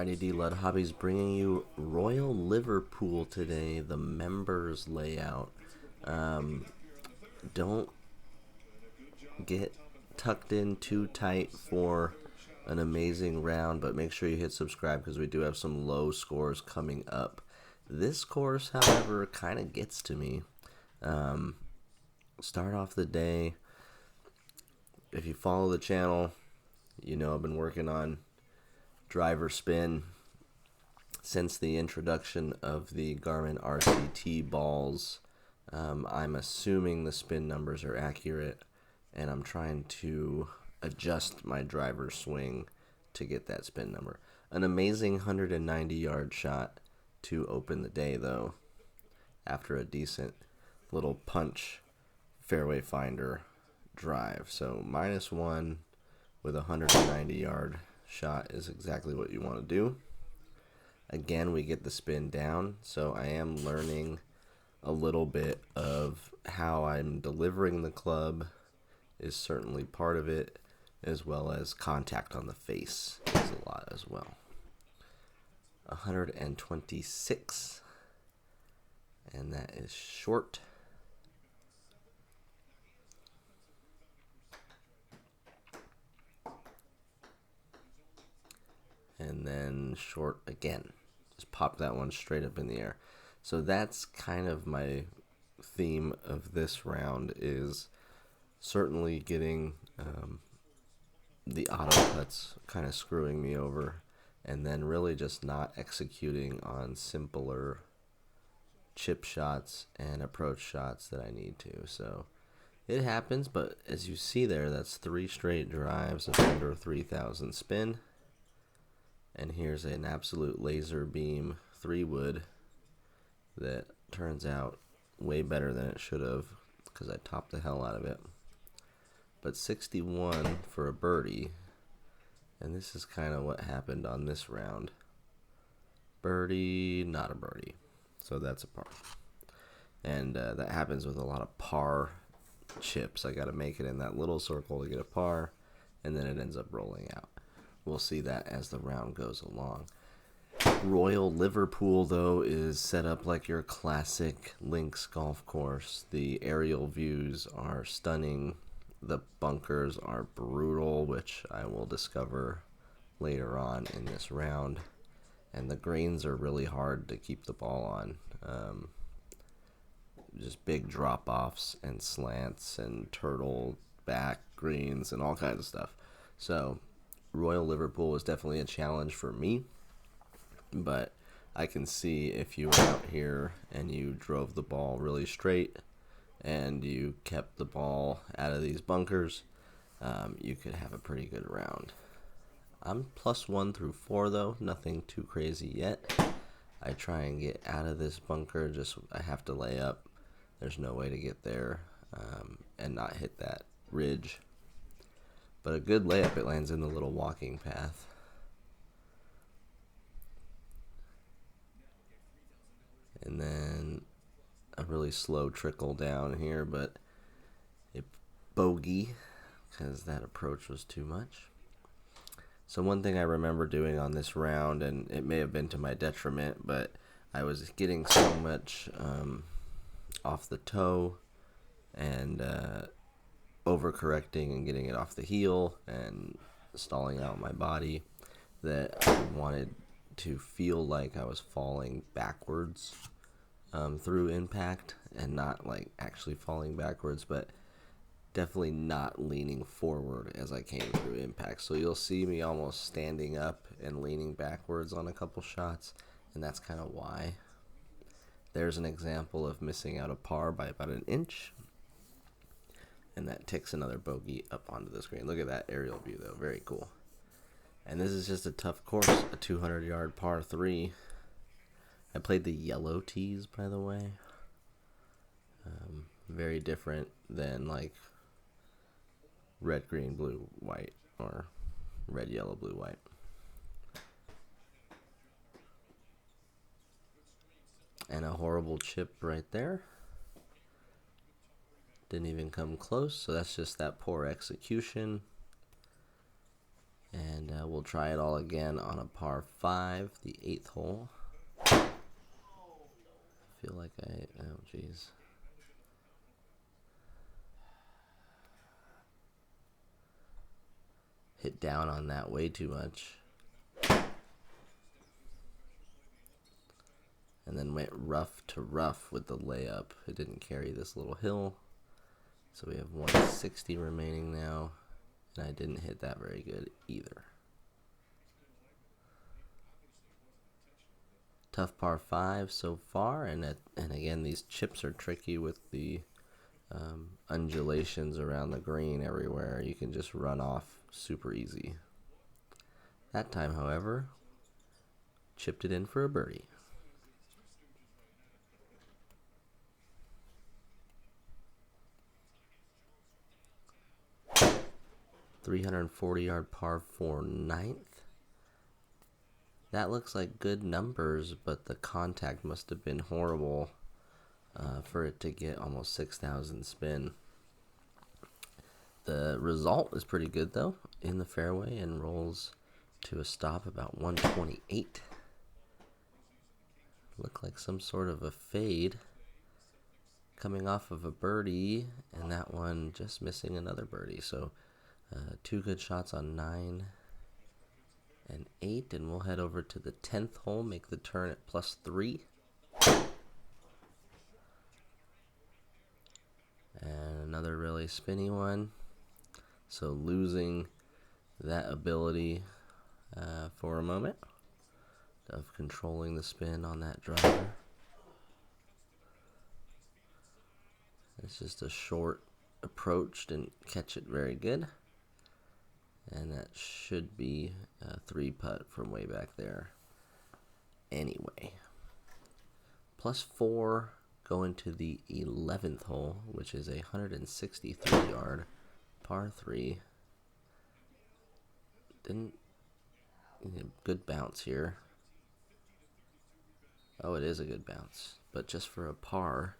Alrighty, D Lud Hobbies bringing you Royal Liverpool today, the members layout. Don't get tucked in too tight for an amazing round, but make sure you hit subscribe because we do have some low scores coming up. This course, however, kind of gets to me. Start off the day. If you follow the channel, you know I've been working on driver spin since the introduction of the GARMIN RCT balls. I'm assuming the spin numbers are accurate, and I'm trying to adjust my driver swing to get that spin number. An amazing 190-yard shot to open the day, though, after a decent little punch fairway finder drive. So -1 with a 190-yard shot is exactly what you want to do. Again, we get the spin down, so I am learning a little bit of how I'm delivering the club is certainly part of it, as well as contact on the face is a lot as well. 126, and that is short. And then short again. Just pop that one straight up in the air. So that's kind of my theme of this round, is certainly getting the auto cuts kind of screwing me over, and then really just not executing on simpler chip shots and approach shots that I need to. So it happens, but as you see there, that's 3 straight drives of under 3,000 spin. And here's an absolute laser beam 3-wood that turns out way better than it should have because I topped the hell out of it. But 61 for a birdie, and this is kind of what happened on this round. Birdie, not a birdie. So that's a par. And that happens with a lot of par chips. I got to make it in that little circle to get a par, and then it ends up rolling out. We'll see that as the round goes along. Royal Liverpool, though, is set up like your classic links golf course. The aerial views are stunning. The bunkers are brutal, which I will discover later on in this round. And the greens are really hard to keep the ball on. Just big drop-offs and slants and turtle back greens and all kinds of stuff. So Royal Liverpool was definitely a challenge for me, but I can see if you were out here and you drove the ball really straight and you kept the ball out of these bunkers, you could have a pretty good round. I'm +1 through 4 though, nothing too crazy yet. I try and get out of this bunker, I have to lay up. There's no way to get there and not hit that ridge. But a good layup, it lands in the little walking path. And then a really slow trickle down here, but a bogey because that approach was too much. So one thing I remember doing on this round, and it may have been to my detriment, but I was getting so much off the toe and overcorrecting and getting it off the heel and stalling out my body that I wanted to feel like I was falling backwards through impact, and not like actually falling backwards, but definitely not leaning forward as I came through impact. So you'll see me almost standing up and leaning backwards on a couple shots, and that's kind of why. There's an example of missing out a par by about an inch, and that ticks another bogey up onto the screen. Look at that aerial view, though. Very cool. And this is just a tough course, a 200-yard par 3. I played the yellow tees, by the way. Very different than like red, green, blue, white, or red, yellow, blue, white. And a horrible chip right there. Didn't even come close, so that's just that poor execution. And we'll try it all again on a par 5, the 8th hole. I feel like oh geez. Hit down on that way too much. And then went rough to rough with the layup. It didn't carry this little hill. So we have 160 remaining now. And I didn't hit that very good either. Tough par 5 so far. And again, these chips are tricky with the undulations around the green everywhere. You can just run off super easy. That time, however, chipped it in for a birdie. .340-yard par 4 ninth. That looks like good numbers, but the contact must have been horrible for it to get almost 6,000 spin. The result is pretty good though, in the fairway, and rolls to a stop about 128. Looked like some sort of a fade coming off of a birdie, and that one just missing another birdie. So 2 good shots on 9 and 8, and we'll head over to the 10th hole, make the turn at +3. And another really spinny one. So losing that ability for a moment of controlling the spin on that driver. It's just a short approach, didn't catch it very good. And that should be a 3-putt from way back there. Anyway, +4 going to the 11th hole, which is a 163-yard par 3. Good bounce here. Oh, it is a good bounce, but just for a par,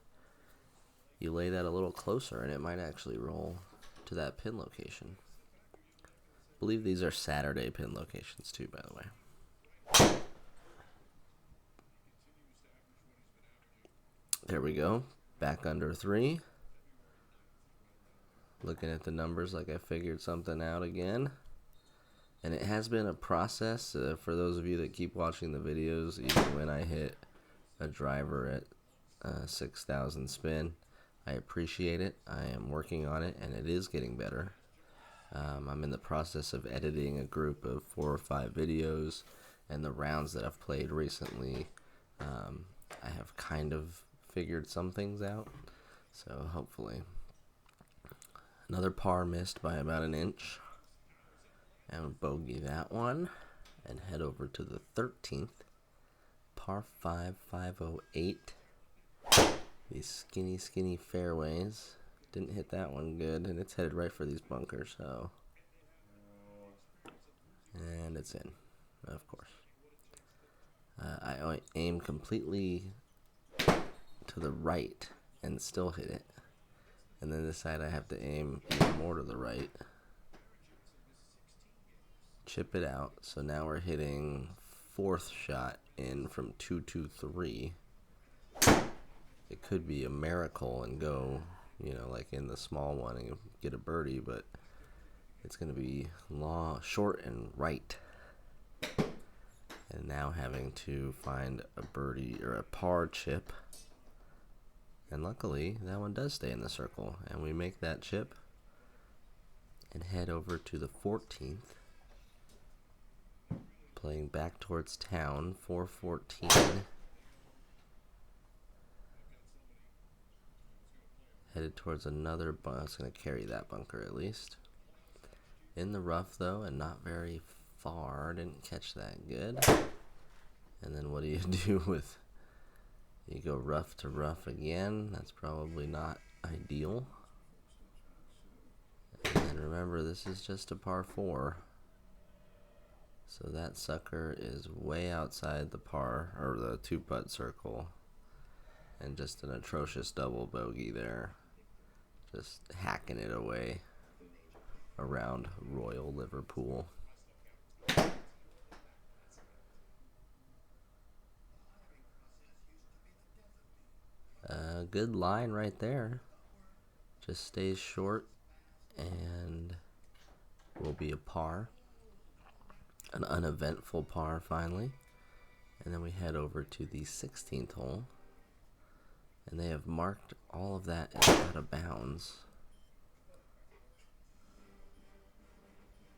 you lay that a little closer and it might actually roll to that pin location. I believe these are Saturday pin locations too, by the way. There we go, back under 3. Looking at the numbers like I figured something out again. And it has been a process for those of you that keep watching the videos. Even when I hit a driver at 6,000 spin, I appreciate it. I am working on it, and it is getting better. I'm in the process of editing a group of 4 or 5 videos, and the rounds that I've played recently, I have kind of figured some things out. So hopefully. Another par missed by about an inch. And bogey that one. And head over to the 13th. Par 5, 508. These skinny fairways. Didn't hit that one good. And it's headed right for these bunkers. So. And it's in. Of course. I aim completely to the right and still hit it. And then decide I have to aim even more to the right. Chip it out. So now we're hitting 4th shot in from 223. It could be a miracle and go, like in the small one and get a birdie, but it's going to be long, short and right. And now having to find a birdie or a par chip. And luckily, that one does stay in the circle. And we make that chip and head over to the 14th. Playing back towards town, 414. Headed towards another bunker. It's going to carry that bunker at least. In the rough, though, and not very far. Didn't catch that good. And then what do you do with... You go rough to rough again. That's probably not ideal. And remember, this is just a par 4. So that sucker is way outside the par, or the 2-putt circle. And just an atrocious double bogey there. Just hacking it away around Royal Liverpool. good line right there. Just stays short and will be a par. An uneventful par finally. And then we head over to the 16th hole. And they have marked all of that as out of bounds.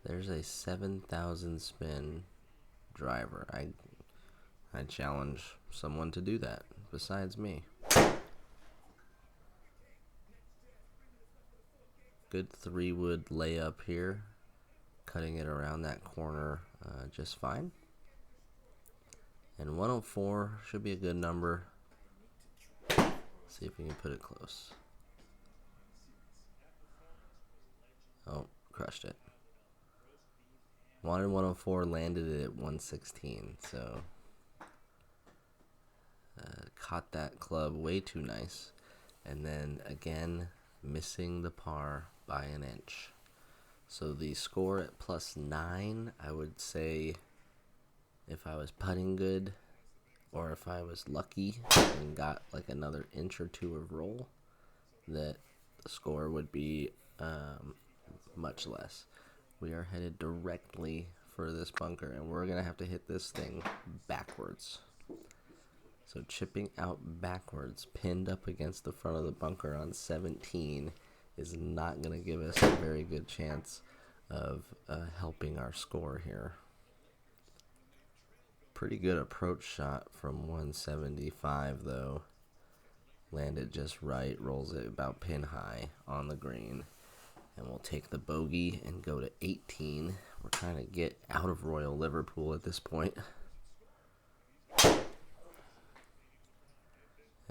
There's a 7,000 spin driver. I challenge someone to do that besides me. Good 3-wood layup here, cutting it around that corner just fine. And 104 should be a good number. See if we can put it close. Oh, crushed it. Wanted 104, landed it at 116. So caught that club way too nice. And then again, missing the par by an inch. So the score at +9, I would say if I was putting good, or if I was lucky and got like another inch or two of roll, that the score would be much less. We are headed directly for this bunker, and we're going to have to hit this thing backwards. So chipping out backwards, pinned up against the front of the bunker on 17, is not going to give us a very good chance of helping our score here. Pretty good approach shot from 175 though. Landed just right, rolls it about pin high on the green. And we'll take the bogey and go to 18. We're trying to get out of Royal Liverpool at this point. And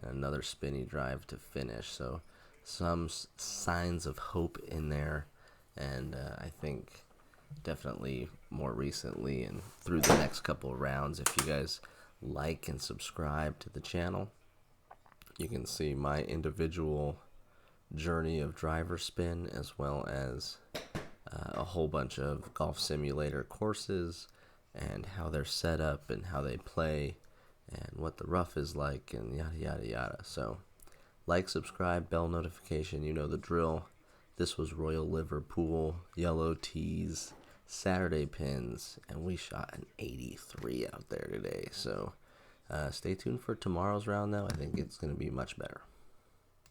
another spinny drive to finish. So some signs of hope in there. And I think definitely more recently and through the next couple of rounds, if you guys like and subscribe to the channel, you can see my individual journey of driver spin, as well as a whole bunch of golf simulator courses and how they're set up and how they play and what the rough is like and yada yada yada. So like, subscribe, bell notification, you know the drill. This was Royal Liverpool, yellow tees, Saturday pins, and we shot an 83 out there today. So stay tuned for tomorrow's round though. I think it's going to be much better.